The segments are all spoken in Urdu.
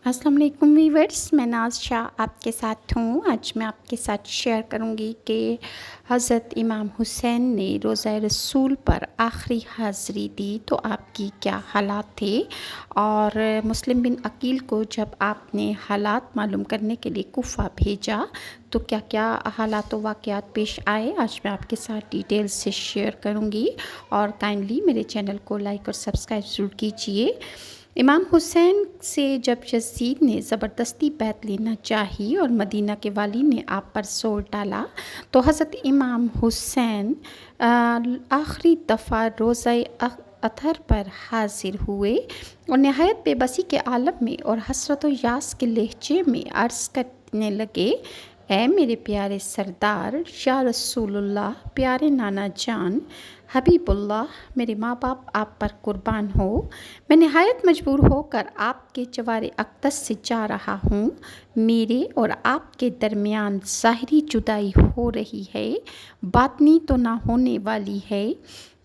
السلام علیکم ویورس، میں ناز شاہ آپ کے ساتھ ہوں۔ آج میں آپ کے ساتھ شیئر کروں گی کہ حضرت امام حسین نے روزہ رسول پر آخری حاضری دی تو آپ کی کیا حالات تھے، اور مسلم بن عقیل کو جب آپ نے حالات معلوم کرنے کے لیے کوفہ بھیجا تو کیا کیا حالات و واقعات پیش آئے، آج میں آپ کے ساتھ ڈیٹیل سے شیئر کروں گی۔ اور کائنڈلی میرے چینل کو لائک اور سبسکرائب ضرور کیجیے۔ امام حسین سے جب یزید نے زبردستی بیعت لینا چاہی اور مدینہ کے والی نے آپ پر زور ڈالا تو حضرت امام حسین آخری دفعہ روزہ اطہر پر حاضر ہوئے اور نہایت بے بسی کے عالم میں اور حسرت و یاس کے لہجے میں عرض کرنے لگے: اے میرے پیارے سردار، یا رسول اللہ، پیارے نانا جان، حبیب اللہ، میرے ماں باپ آپ پر قربان ہو، میں نہایت مجبور ہو کر آپ کے جوار اقدس سے جا رہا ہوں۔ میرے اور آپ کے درمیان ظاہری جدائی ہو رہی ہے، باطنی تو نہ ہونے والی ہے۔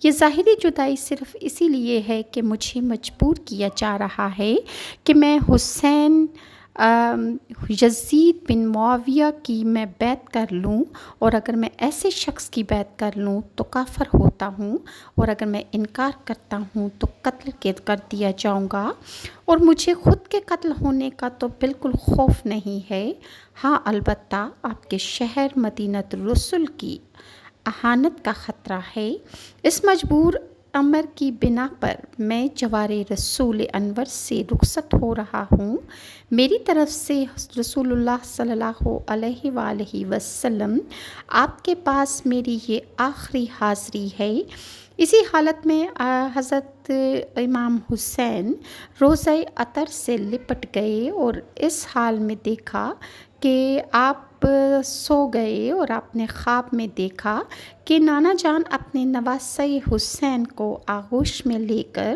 یہ ظاہری جدائی صرف اسی لیے ہے کہ مجھے مجبور کیا جا رہا ہے کہ میں حسین یزید بن معاویہ کی میں بیعت کر لوں، اور اگر میں ایسے شخص کی بیعت کر لوں تو کافر ہوتا ہوں، اور اگر میں انکار کرتا ہوں تو قتل کر دیا جاؤں گا، اور مجھے خود کے قتل ہونے کا تو بالکل خوف نہیں ہے۔ ہاں، البتہ آپ کے شہر مدینۃ الرسول کی اہانت کا خطرہ ہے۔ اس مجبور امر کی بنا پر میں جوار رسول انور سے رخصت ہو رہا ہوں۔ میری طرف سے رسول اللہ صلی اللہ علیہ وآلہ وسلم آپ کے پاس میری یہ آخری حاضری ہے۔ اسی حالت میں حضرت امام حسین روزہ اطہر سے لپٹ گئے اور اس حال میں دیکھا کہ آپ سو گئے، اور آپ نے خواب میں دیکھا کہ نانا جان اپنے نواسہ حسین کو آغوش میں لے کر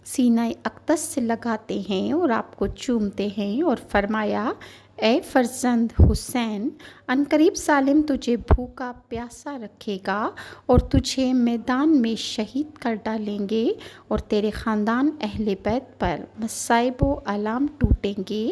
سینہ اقدس سے لگاتے ہیں اور آپ کو چومتے ہیں، اور فرمایا: اے فرزند حسین، عنقریب ظالم تجھے بھوکا پیاسا رکھے گا اور تجھے میدان میں شہید کر ڈالیں گے، اور تیرے خاندان اہل بیت پر مصائب و آلام ٹوٹیں گے۔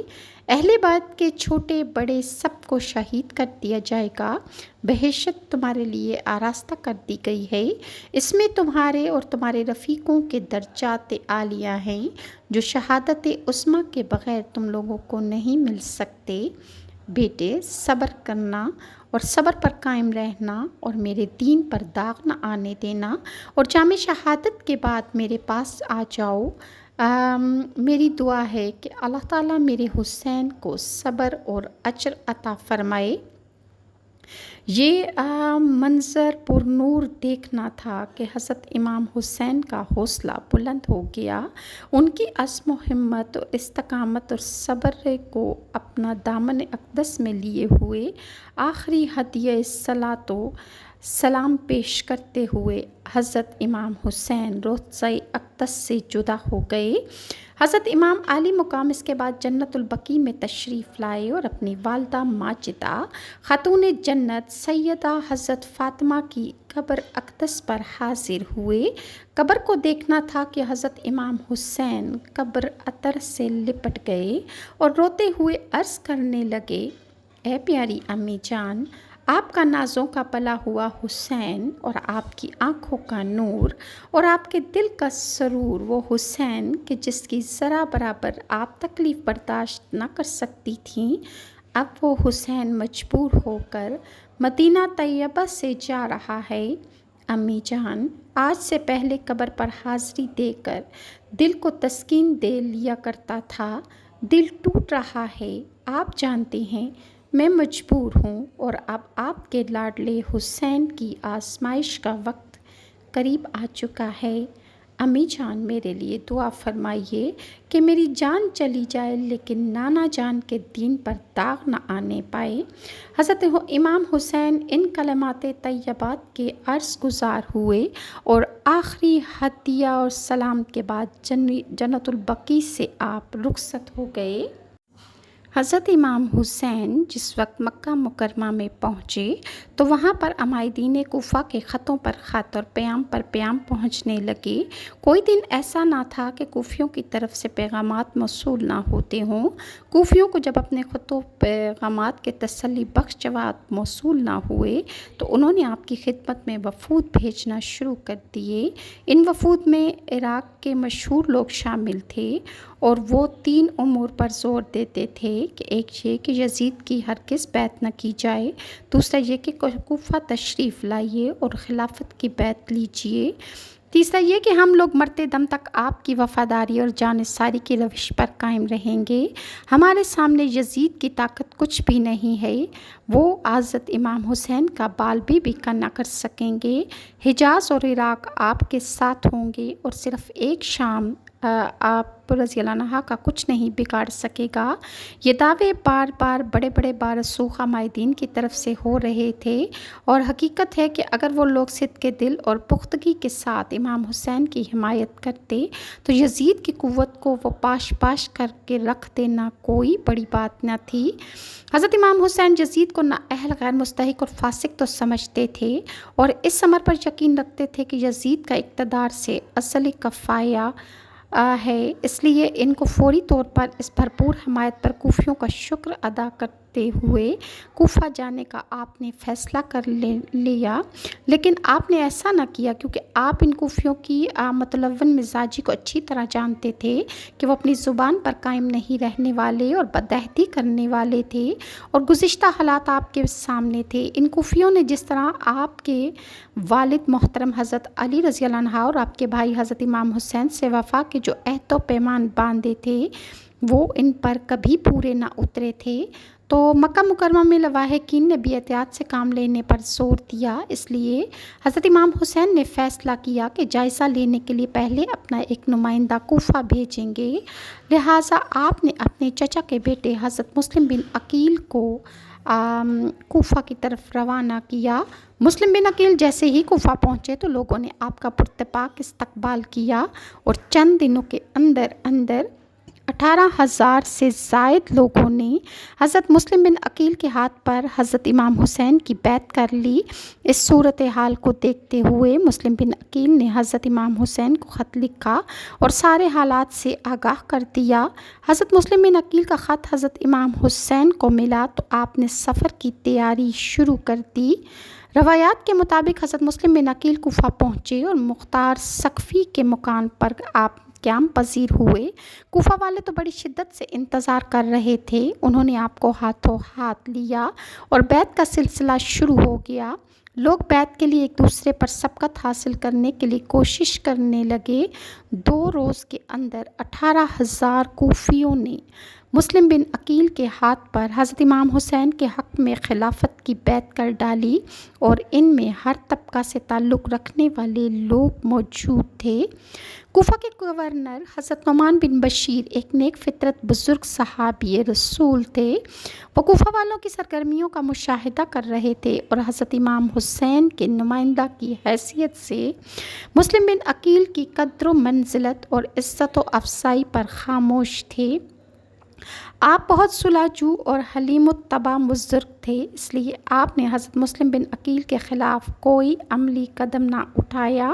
اہل بیت کے چھوٹے بڑے سب کو شہید کر دیا جائے گا۔ بہشت تمہارے لیے آراستہ کر دی گئی ہے، اس میں تمہارے اور تمہارے رفیقوں کے درجات عالیہ ہیں جو شہادت عظمیٰ کے بغیر تم لوگوں کو نہیں مل سکتے۔ بیٹے، صبر کرنا اور صبر پر قائم رہنا، اور میرے دین پر داغ نہ آنے دینا، اور جامِ شہادت کے بعد میرے پاس آ جاؤ۔ میری دعا ہے کہ اللہ تعالیٰ میرے حسین کو صبر اور اجر عطا فرمائے۔ یہ منظر پر نور دیکھنا تھا کہ حضرت امام حسین کا حوصلہ بلند ہو گیا۔ ان کی عزم و ہمت اور استقامت اور صبر کو اپنا دامن اقدس میں لیے ہوئے آخری ہدیہ صلاۃ و سلام پیش کرتے ہوئے حضرت امام حسین روضہ اقدس سے جدا ہو گئے۔ حضرت امام عالی مقام اس کے بعد جنت البقیع میں تشریف لائے اور اپنی والدہ ماجدہ خاتون جنت سیدہ حضرت فاطمہ کی قبر اقدس پر حاضر ہوئے۔ قبر کو دیکھنا تھا کہ حضرت امام حسین قبر اطہر سے لپٹ گئے اور روتے ہوئے عرض کرنے لگے: اے پیاری امی جان، آپ کا نازوں کا پلا ہوا حسین اور آپ کی آنکھوں کا نور اور آپ کے دل کا سرور، وہ حسین کہ جس کی ذرا برابر آپ تکلیف برداشت نہ کر سکتی تھیں، اب وہ حسین مجبور ہو کر مدینہ طیبہ سے جا رہا ہے۔ امی جان، آج سے پہلے قبر پر حاضری دے کر دل کو تسکین دے لیا کرتا تھا، دل ٹوٹ رہا ہے۔ آپ جانتے ہیں میں مجبور ہوں، اور اب آپ کے لاڈلے حسین کی آزمائش کا وقت قریب آ چکا ہے۔ امی جان، میرے لیے دعا فرمائیے کہ میری جان چلی جائے لیکن نانا جان کے دین پر داغ نہ آنے پائے۔ حضرت امام حسین ان کلمات طیبات کے عرض گزار ہوئے اور آخری ہدیہ اور سلام کے بعد جنت البقیع سے آپ رخصت ہو گئے۔ حضرت امام حسین جس وقت مکہ مکرمہ میں پہنچے تو وہاں پر عمائدین کوفہ کے خطوں پر خط اور پیام پر پیام پہنچنے لگے۔ کوئی دن ایسا نہ تھا کہ کوفیوں کی طرف سے پیغامات موصول نہ ہوتے ہوں۔ کوفیوں کو جب اپنے خطوں پیغامات کے تسلی بخش جواب موصول نہ ہوئے تو انہوں نے آپ کی خدمت میں وفود بھیجنا شروع کر دیے۔ ان وفود میں عراق کے مشہور لوگ شامل تھے اور وہ 3 امور پر زور دیتے تھے کہ ایک یہ کہ یزید کی ہرگز بیعت نہ کی جائے، دوسرا یہ کہ کوفہ تشریف لائیے اور خلافت کی بیعت لیجیے، تیسرا یہ کہ ہم لوگ مرتے دم تک آپ کی وفاداری اور جانثاری کی روش پر قائم رہیں گے۔ ہمارے سامنے یزید کی طاقت کچھ بھی نہیں ہے، وہ حضرت امام حسین کا بال بھی بیکا نہ کر سکیں گے۔ حجاز اور عراق آپ کے ساتھ ہوں گے اور صرف ایک شام آپ رضی اللہ عنہ کا کچھ نہیں بگاڑ سکے گا۔ یہ دعوے بار بار بڑے بڑے بارسوخ عمائدین کی طرف سے ہو رہے تھے، اور حقیقت ہے کہ اگر وہ لوگ صدق کے دل اور پختگی کے ساتھ امام حسین کی حمایت کرتے تو یزید کی قوت کو وہ پاش کر کے رکھ دینا کوئی بڑی بات نہ تھی۔ حضرت امام حسین یزید کو نااہل، غیر مستحق اور فاسق تو سمجھتے تھے، اور اس امر پر یقین رکھتے تھے کہ یزید کا اقتدار سے اصل کفایہ ہے، اس لیے ان کو فوری طور پر اس بھرپور حمایت پر کوفیوں کا شکر ادا کرتے ہوئے کوفہ جانے کا آپ نے فیصلہ کر لیا۔ لیکن آپ نے ایسا نہ کیا کیونکہ آپ ان کوفیوں کی متلون مزاجی کو اچھی طرح جانتے تھے کہ وہ اپنی زبان پر قائم نہیں رہنے والے اور بدعہدی کرنے والے تھے، اور گزشتہ حالات آپ کے سامنے تھے۔ ان کوفیوں نے جس طرح آپ کے والد محترم حضرت علی رضی اللہ عنہ اور آپ کے بھائی حضرت امام حسین سے وفا کے جو عہد و پیمان باندھے تھے وہ ان پر کبھی پورے نہ اترے تھے، تو مکہ مکرمہ میں لواحقین نے بھی احتیاط سے کام لینے پر زور دیا۔ اس لیے حضرت امام حسین نے فیصلہ کیا کہ جائزہ لینے کے لیے پہلے اپنا ایک نمائندہ کوفہ بھیجیں گے، لہٰذا آپ نے اپنے چچا کے بیٹے حضرت مسلم بن عقیل کو کوفہ کی طرف روانہ کیا۔ مسلم بن عقیل جیسے ہی کوفہ پہنچے تو لوگوں نے آپ کا پرتپاک استقبال کیا، اور چند دنوں کے اندر 18,000 سے زائد لوگوں نے حضرت مسلم بن عقیل کے ہاتھ پر حضرت امام حسین کی بیعت کر لی۔ اس صورتحال کو دیکھتے ہوئے مسلم بن عقیل نے حضرت امام حسین کو خط لکھا اور سارے حالات سے آگاہ کر دیا۔ حضرت مسلم بن عقیل کا خط حضرت امام حسین کو ملا تو آپ نے سفر کی تیاری شروع کر دی۔ روایات کے مطابق حضرت مسلم بن عقیل کوفہ پہنچے اور مختار ثقفی کے مکان پر آپ قیام پذیر ہوئے۔ کوفہ والے تو بڑی شدت سے انتظار کر رہے تھے، انہوں نے آپ کو ہاتھوں ہاتھ لیا اور بیعت کا سلسلہ شروع ہو گیا۔ لوگ بیعت کے لیے ایک دوسرے پر سبقت حاصل کرنے کے لیے کوشش کرنے لگے۔ 2 روز کے اندر 18,000 کوفیوں نے مسلم بن عقیل کے ہاتھ پر حضرت امام حسین کے حق میں خلافت کی بیعت کر ڈالی، اور ان میں ہر طبقہ سے تعلق رکھنے والے لوگ موجود تھے۔ کوفہ کے گورنر حضرت نعمان بن بشیر ایک نیک فطرت بزرگ صحابی رسول تھے۔ وہ کوفہ والوں کی سرگرمیوں کا مشاہدہ کر رہے تھے اور حضرت امام حسین کے نمائندہ کی حیثیت سے مسلم بن عقیل کی قدر و منزلت اور عزت و افزائی پر خاموش تھے۔ آپ بہت صلح جو اور حلیم الطبع بزرگ تھے، اس لیے آپ نے حضرت مسلم بن عقیل کے خلاف کوئی عملی قدم نہ اٹھایا۔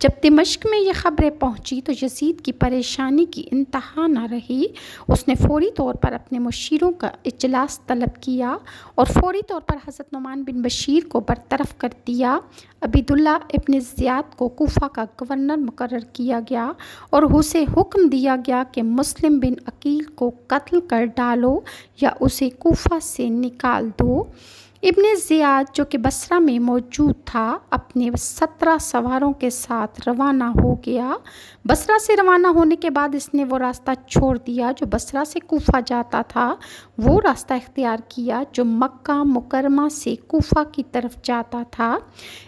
جب دمشق میں یہ خبریں پہنچی تو یزید کی پریشانی کی انتہا نہ رہی۔ اس نے فوری طور پر اپنے مشیروں کا اجلاس طلب کیا اور فوری طور پر حضرت نعمان بن بشیر کو برطرف کر دیا۔ عبیداللہ ابن زیاد کو کوفہ کا گورنر مقرر کیا گیا اور اسے حکم دیا گیا کہ مسلم بن عقیل کو قتل کر ڈالو یا اسے کوفہ سے نکال دو۔ ابن زیاد جو کہ بصرہ میں موجود تھا اپنے 17 سواروں کے ساتھ روانہ ہو گیا۔ بصرہ سے روانہ ہونے کے بعد اس نے وہ راستہ چھوڑ دیا جو بصرہ سے کوفہ جاتا تھا، وہ راستہ اختیار کیا جو مکہ مکرمہ سے کوفہ کی طرف جاتا تھا۔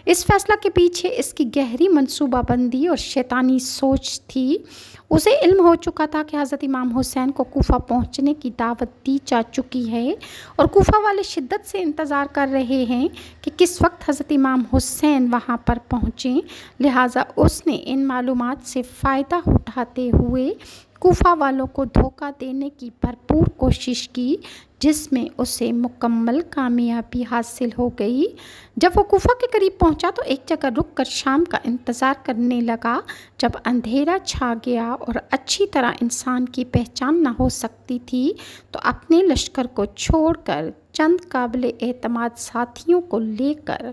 اس فیصلہ کے پیچھے اس کی گہری منصوبہ بندی اور شیطانی سوچ تھی۔ اسے علم ہو چکا تھا کہ حضرت امام حسین کو کوفہ پہنچنے کی دعوت دی جا چکی ہے اور کوفہ والے شدت سے انتظار کر رہے ہیں کہ کس وقت حضرت امام حسین وہاں پر پہنچیں، لہٰذا اس نے ان معلومات سے فائدہ اٹھاتے ہوئے کوفہ والوں کو دھوکہ دینے کی بھرپور کوشش کی، جس میں اسے مکمل کامیابی حاصل ہو گئی۔ جب وہ کوفہ کے قریب پہنچا تو ایک جگہ رک کر شام کا انتظار کرنے لگا۔ جب اندھیرا چھا گیا اور اچھی طرح انسان کی پہچان نہ ہو سکتی تھی تو اپنے لشکر کو چھوڑ کر چند قابل اعتماد ساتھیوں کو لے کر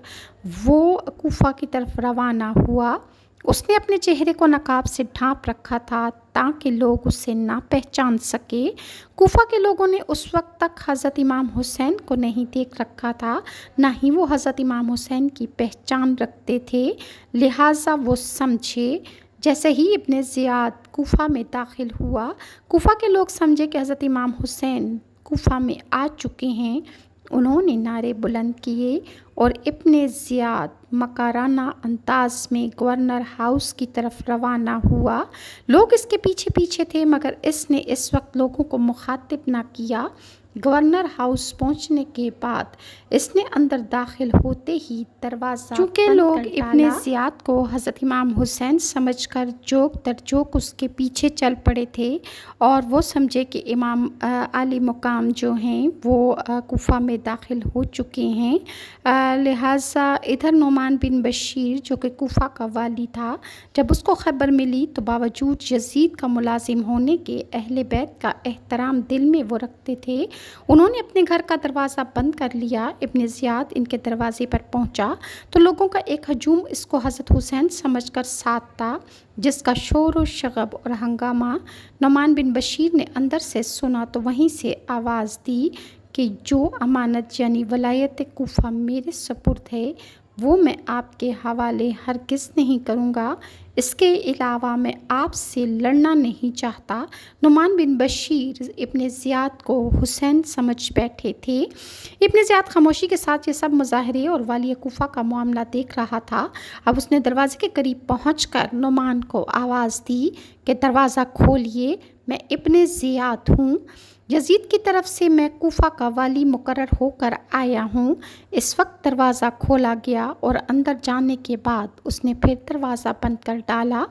وہ کوفہ کی طرف روانہ ہوا۔ اس نے اپنے چہرے کو نقاب سے ڈھانپ رکھا تھا تاکہ لوگ اسے نہ پہچان سکے۔ کوفہ کے لوگوں نے اس وقت تک حضرت امام حسین کو نہیں دیکھ رکھا تھا، نہ ہی وہ حضرت امام حسین کی پہچان رکھتے تھے، لہٰذا وہ سمجھے۔ جیسے ہی ابن زیاد کوفہ میں داخل ہوا، کوفہ کے لوگ سمجھے کہ حضرت امام حسین کوفہ میں آ چکے ہیں۔ انہوں نے نعرے بلند کیے اور ابن زیاد مکرانہ انداز میں گورنر ہاؤس کی طرف روانہ ہوا۔ لوگ اس کے پیچھے پیچھے تھے مگر اس نے اس وقت لوگوں کو مخاطب نہ کیا۔ گورنر ہاؤس پہنچنے کے بعد اس نے اندر داخل ہوتے ہی دروازہ چونکہ لوگ ابن زیاد کو حضرت امام حسین سمجھ کر جوک در جوک اس کے پیچھے چل پڑے تھے اور وہ سمجھے کہ امام عالی مقام جو ہیں وہ کوفہ میں داخل ہو چکے ہیں، لہٰذا ادھر نعمان بن بشیر جو کہ کوفہ کا والی تھا، جب اس کو خبر ملی تو باوجود یزید کا ملازم ہونے کے اہل بیت کا احترام دل میں وہ رکھتے تھے، انہوں نے اپنے گھر کا دروازہ بند کر لیا۔ ابن زیاد ان کے دروازے پر پہنچا تو لوگوں کا ایک ہجوم اس کو حضرت حسین سمجھ کر ساتھ تھا، جس کا شور و شغب اور ہنگامہ نعمان بن بشیر نے اندر سے سنا تو وہیں سے آواز دی کہ جو امانت یعنی ولایت کوفہ میرے سپرد ہے وہ میں آپ کے حوالے ہرگز نہیں کروں گا، اس کے علاوہ میں آپ سے لڑنا نہیں چاہتا۔ نعمان بن بشیر ابن زیاد کو حسین سمجھ بیٹھے تھے۔ ابن زیاد خاموشی کے ساتھ یہ سب مظاہرے اور والی کوفہ کا معاملہ دیکھ رہا تھا۔ اب اس نے دروازے کے قریب پہنچ کر نعمان کو آواز دی کہ دروازہ کھولیے، میں ابن زیاد ہوں، یزید کی طرف سے میں کوفہ کا والی مقرر ہو کر آیا ہوں۔ اس وقت دروازہ کھولا گیا اور اندر جانے کے بعد اس نے پھر دروازہ بند کر ڈالا۔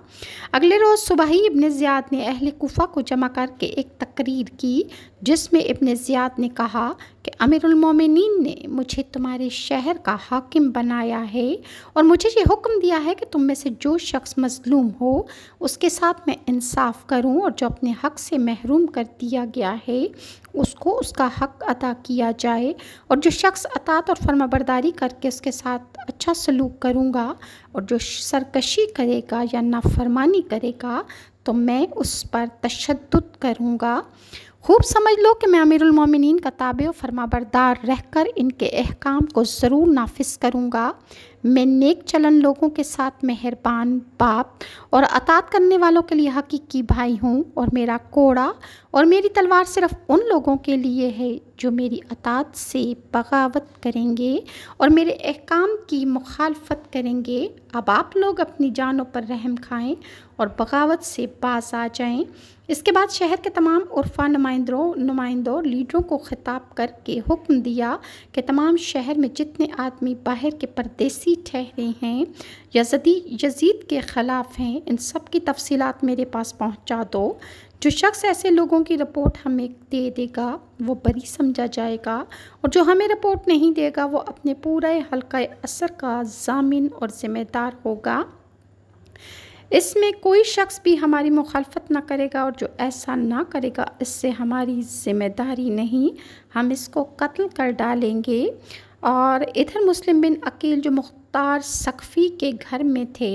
اگلے روز صبح ہی ابن زیاد نے اہل کوفہ کو جمع کر کے ایک تقریر کی جس میں ابن زیاد نے کہا کہ امیر المومنین نے مجھے تمہارے شہر کا حاکم بنایا ہے اور مجھے یہ حکم دیا ہے کہ تم میں سے جو شخص مظلوم ہو اس کے ساتھ میں انصاف کروں اور جو اپنے حق سے محروم کر دیا گیا ہے اس کو اس کا حق ادا کیا جائے، اور جو شخص اطاعت اور فرما برداری کر کے اس کے ساتھ اچھا سلوک کروں گا، اور جو سرکشی کرے گا یا نافرمانی کرے گا تو میں اس پر تشدد کروں گا۔ خوب سمجھ لو کہ میں امیر المومنین کا تابع و فرما بردار رہ کر ان کے احکام کو ضرور نافذ کروں گا۔ میں نیک چلن لوگوں کے ساتھ مہربان باپ اور اطاعت کرنے والوں کے لیے حقیقی بھائی ہوں، اور میرا کوڑا اور میری تلوار صرف ان لوگوں کے لیے ہے جو میری اطاعت سے بغاوت کریں گے اور میرے احکام کی مخالفت کریں گے۔ اب آپ لوگ اپنی جانوں پر رحم کھائیں اور بغاوت سے باز آ جائیں۔ اس کے بعد شہر کے تمام عرفا نمائندوں لیڈروں کو خطاب کر کے حکم دیا کہ تمام شہر میں جتنے آدمی باہر کے پردیسی ٹھہرے ہیں یزید کے خلاف ہیں، ان سب کی تفصیلات میرے پاس پہنچا دو۔ جو شخص ایسے لوگوں کی رپورٹ ہمیں دے دے گا وہ بری سمجھا جائے گا، اور جو ہمیں رپورٹ نہیں دے گا وہ اپنے پورے حلقہ اثر کا ضامن اور ذمہ دار ہوگا۔ اس میں کوئی شخص بھی ہماری مخالفت نہ کرے گا، اور جو ایسا نہ کرے گا اس سے ہماری ذمہ داری نہیں، ہم اس کو قتل کر ڈالیں گے۔ اور ادھر مسلم بن عقیل جو مختار ثقفی کے گھر میں تھے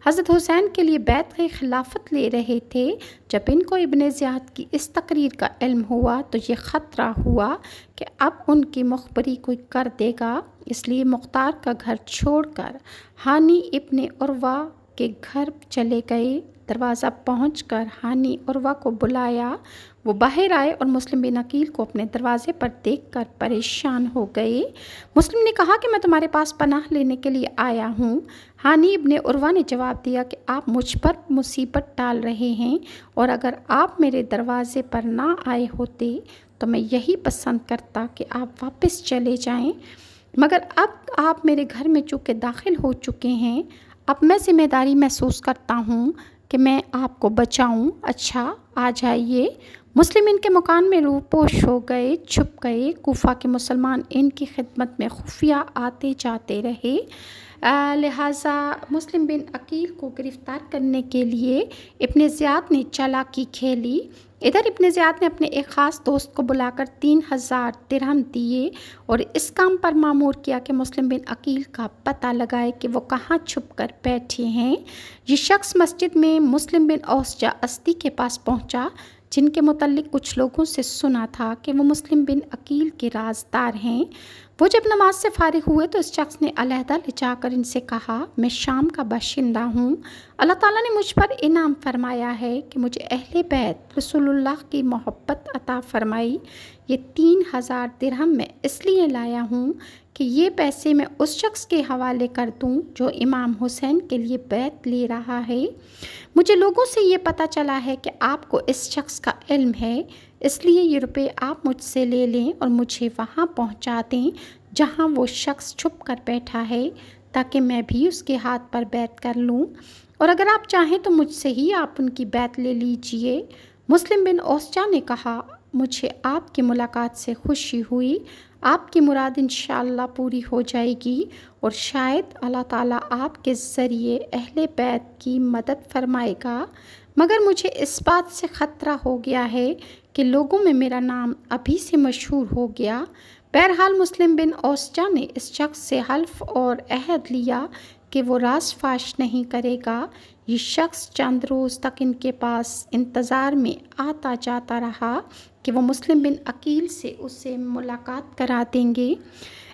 حضرت حسین کے لیے بیعت خلافت لے رہے تھے، جب ان کو ابن زیاد کی اس تقریر کا علم ہوا تو یہ خطرہ ہوا کہ اب ان کی مخبری کوئی کر دے گا، اس لیے مختار کا گھر چھوڑ کر ہانی ابن عروہ کے گھر چلے گئے۔ دروازہ پہنچ کر ہانی عروہ کو بلایا، وہ باہر آئے اور مسلم بن عقیل کو اپنے دروازے پر دیکھ کر پریشان ہو گئے۔ مسلم نے کہا کہ میں تمہارے پاس پناہ لینے کے لیے آیا ہوں۔ ہانی ابن عروہ نے جواب دیا کہ آپ مجھ پر مصیبت ڈال رہے ہیں، اور اگر آپ میرے دروازے پر نہ آئے ہوتے تو میں یہی پسند کرتا کہ آپ واپس چلے جائیں، مگر اب آپ میرے گھر میں چونکہ داخل ہو چکے ہیں، اب میں ذمہ داری محسوس کرتا ہوں کہ میں آپ کو بچاؤں؟ اچھا آ جائیے۔ مسلم ان کے مکان میں روپوش ہو گئے، چھپ گئے۔ کوفہ کے مسلمان ان کی خدمت میں خفیہ آتے جاتے رہے، لہٰذا مسلم بن عقیل کو گرفتار کرنے کے لیے ابن زیاد نے چالاکی کھیلی۔ ادھر ابن زیاد نے اپنے ایک خاص دوست کو بلا کر 3000 درہم دیے اور اس کام پر مامور کیا کہ مسلم بن عقیل کا پتہ لگائے کہ وہ کہاں چھپ کر بیٹھے ہیں۔ یہ شخص مسجد میں مسلم بن اوسجہ ازدی کے پاس پہنچا، جن کے متعلق کچھ لوگوں سے سنا تھا کہ وہ مسلم بن عقیل کے رازدار ہیں۔ وہ جب نماز سے فارغ ہوئے تو اس شخص نے علیحدہ لے جا کر ان سے کہا، میں شام کا باشندہ ہوں، اللہ تعالیٰ نے مجھ پر انعام فرمایا ہے کہ مجھے اہل بیت رسول اللہ کی محبت عطا فرمائی۔ یہ 3000 درہم میں اس لیے لایا ہوں کہ یہ پیسے میں اس شخص کے حوالے کر دوں جو امام حسین کے لیے بیعت لے رہا ہے۔ مجھے لوگوں سے یہ پتہ چلا ہے کہ آپ کو اس شخص کا علم ہے، اس لیے یہ روپے آپ مجھ سے لے لیں اور مجھے وہاں پہنچا دیں جہاں وہ شخص چھپ کر بیٹھا ہے، تاکہ میں بھی اس کے ہاتھ پر بیعت کر لوں، اور اگر آپ چاہیں تو مجھ سے ہی آپ ان کی بیعت لے لیجئے۔ مسلم بن اوسجہ نے کہا، مجھے آپ کی ملاقات سے خوشی ہوئی، آپ کی مراد انشاءاللہ پوری ہو جائے گی اور شاید اللہ تعالیٰ آپ کے ذریعے اہل بیت کی مدد فرمائے گا، مگر مجھے اس بات سے خطرہ ہو گیا ہے کہ لوگوں میں میرا نام ابھی سے مشہور ہو گیا۔ بہرحال مسلم بن اوسجہ نے اس شخص سے حلف اور عہد لیا کہ وہ راز فاش نہیں کرے گا۔ یہ شخص چند روز تک ان کے پاس انتظار میں آتا جاتا رہا کہ وہ مسلم بن عقیل سے اسے ملاقات کرا دیں گے۔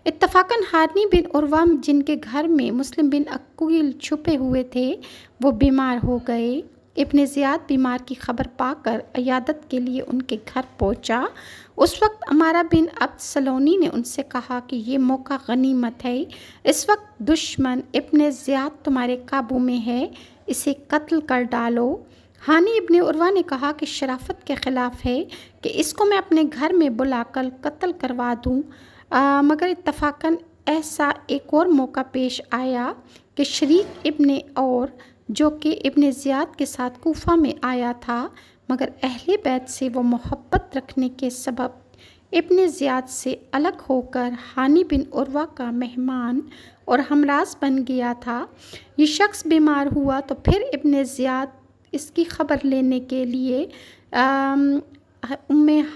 اتفاقاً ہانی بن عروہ جن کے گھر میں مسلم بن عقیل چھپے ہوئے تھے وہ بیمار ہو گئے۔ ابن زیاد بیمار کی خبر پا کر عیادت کے لیے ان کے گھر پہنچا۔ اس وقت عمارہ بن عبد سلونی نے ان سے کہا کہ یہ موقع غنیمت ہے، اس وقت دشمن ابن زیاد تمہارے قابو میں ہے، اسے قتل کر ڈالو۔ ہانی ابن عروہ نے کہا کہ شرافت کے خلاف ہے کہ اس کو میں اپنے گھر میں بلا کر قتل کروا دوں، مگر اتفاقاً ایسا ایک اور موقع پیش آیا کہ شریک ابن اور جو کہ ابن زیاد کے ساتھ کوفہ میں آیا تھا، مگر اہل بیت سے وہ محبت رکھنے کے سبب ابن زیاد سے الگ ہو کر ہانی بن عروہ کا مہمان اور ہمراز بن گیا تھا۔ یہ شخص بیمار ہوا تو پھر ابن زیاد اس کی خبر لینے کے لیے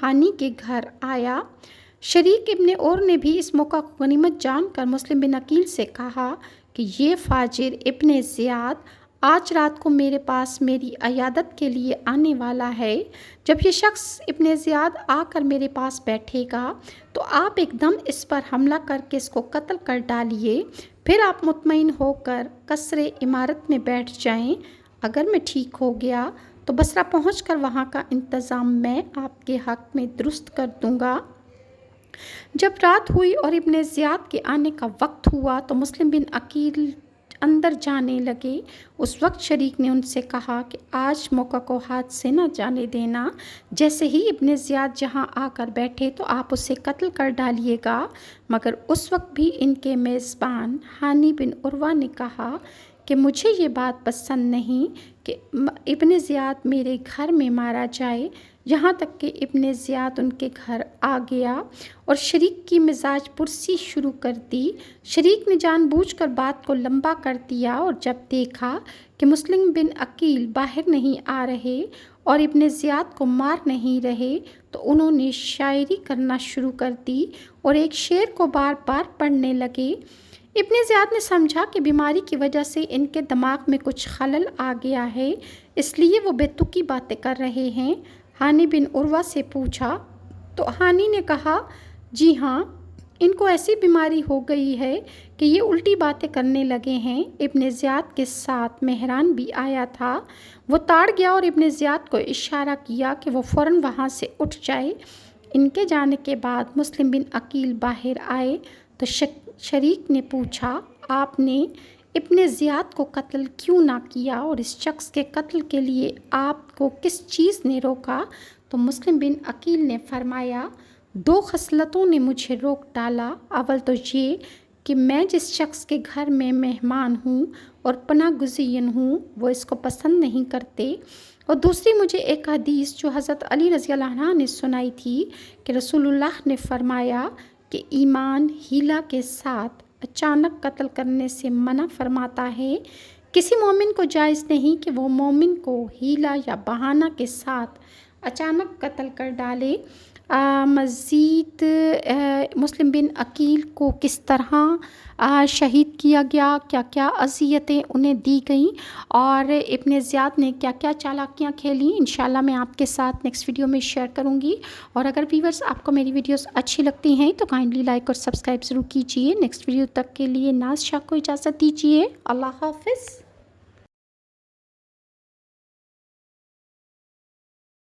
ہانی کے گھر آیا۔ شریک ابن اور نے بھی اس موقع کو غنیمت جان کر مسلم بن عقیل سے کہا کہ یہ فاجر ابن زیاد آج رات کو میرے پاس میری عیادت کے لیے آنے والا ہے۔ جب یہ شخص ابن زیاد آ کر میرے پاس بیٹھے گا تو آپ ایک دم اس پر حملہ کر کے اس کو قتل کر ڈالیے، پھر آپ مطمئن ہو کر قصر عمارت میں بیٹھ جائیں۔ اگر میں ٹھیک ہو گیا تو بصرہ پہنچ کر وہاں کا انتظام میں آپ کے حق میں درست کر دوں گا۔ جب رات ہوئی اور ابن زیاد کے آنے کا وقت ہوا تو مسلم بن عقیل اندر جانے لگے۔ اس وقت شریک نے ان سے کہا کہ آج موقع کو ہاتھ سے نہ جانے دینا، جیسے ہی ابن زیاد جہاں آ کر بیٹھے تو آپ اسے قتل کر ڈالیے گا، مگر اس وقت بھی ان کے میزبان ہانی بن عروہ نے کہا کہ مجھے یہ بات پسند نہیں کہ ابن زیاد میرے گھر میں مارا جائے، یہاں تک کہ ابن زیاد ان کے گھر آ گیا اور شریک کی مزاج پرسی شروع کر دی۔ شریک نے جان بوجھ کر بات کو لمبا کر دیا اور جب دیکھا کہ مسلم بن عقیل باہر نہیں آ رہے اور ابن زیاد کو مار نہیں رہے تو انہوں نے شاعری کرنا شروع کر دی اور ایک شعر کو بار بار پڑھنے لگے۔ ابن زیاد نے سمجھا کہ بیماری کی وجہ سے ان کے دماغ میں کچھ خلل آ گیا ہے، اس لیے وہ بے تکی باتیں کر رہے ہیں۔ ہانی بن عروہ سے پوچھا تو ہانی نے کہا، جی ہاں، ان کو ایسی بیماری ہو گئی ہے کہ یہ الٹی باتیں کرنے لگے ہیں۔ ابن زیاد کے ساتھ مہران بھی آیا تھا، وہ تاڑ گیا اور ابن زیاد کو اشارہ کیا کہ وہ فوراً وہاں سے اٹھ جائے۔ ان کے جانے کے بعد مسلم بن عقیل باہر آئے تو شریک نے پوچھا، آپ نے ابن زیاد کو قتل کیوں نہ کیا اور اس شخص کے قتل کے لیے آپ کو کس چیز نے روکا؟ تو مسلم بن عقیل نے فرمایا، 2 خصلتوں نے مجھے روک ڈالا، اول تو یہ کہ میں جس شخص کے گھر میں مہمان ہوں اور پناہ گزین ہوں وہ اس کو پسند نہیں کرتے۔ اور دوسری مجھے ایک حدیث جو حضرت علی رضی اللہ عنہ نے سنائی تھی کہ رسول اللہ نے فرمایا کہ ایمان ہیلا کے ساتھ اچانک قتل کرنے سے منع فرماتا ہے۔ کسی مومن کو جائز نہیں کہ وہ مومن کو ہیلا یا بہانہ کے ساتھ اچانک قتل کر ڈالے۔ مزید مسلم بن عقیل کو کس طرح شہید کیا گیا، کیا کیا اذیتیں انہیں دی گئیں، اور ابن زیاد نے کیا کیا چالاکیاں کھیلیں، انشاءاللہ میں آپ کے ساتھ نیکسٹ ویڈیو میں شیئر کروں گی۔ اور اگر ویورز آپ کو میری ویڈیوز اچھی لگتی ہیں تو کائنڈلی لائک اور سبسکرائب ضرور کیجیے۔ نیکسٹ ویڈیو تک کے لیے ناز شاہ کو اجازت دیجیے۔ اللہ حافظ۔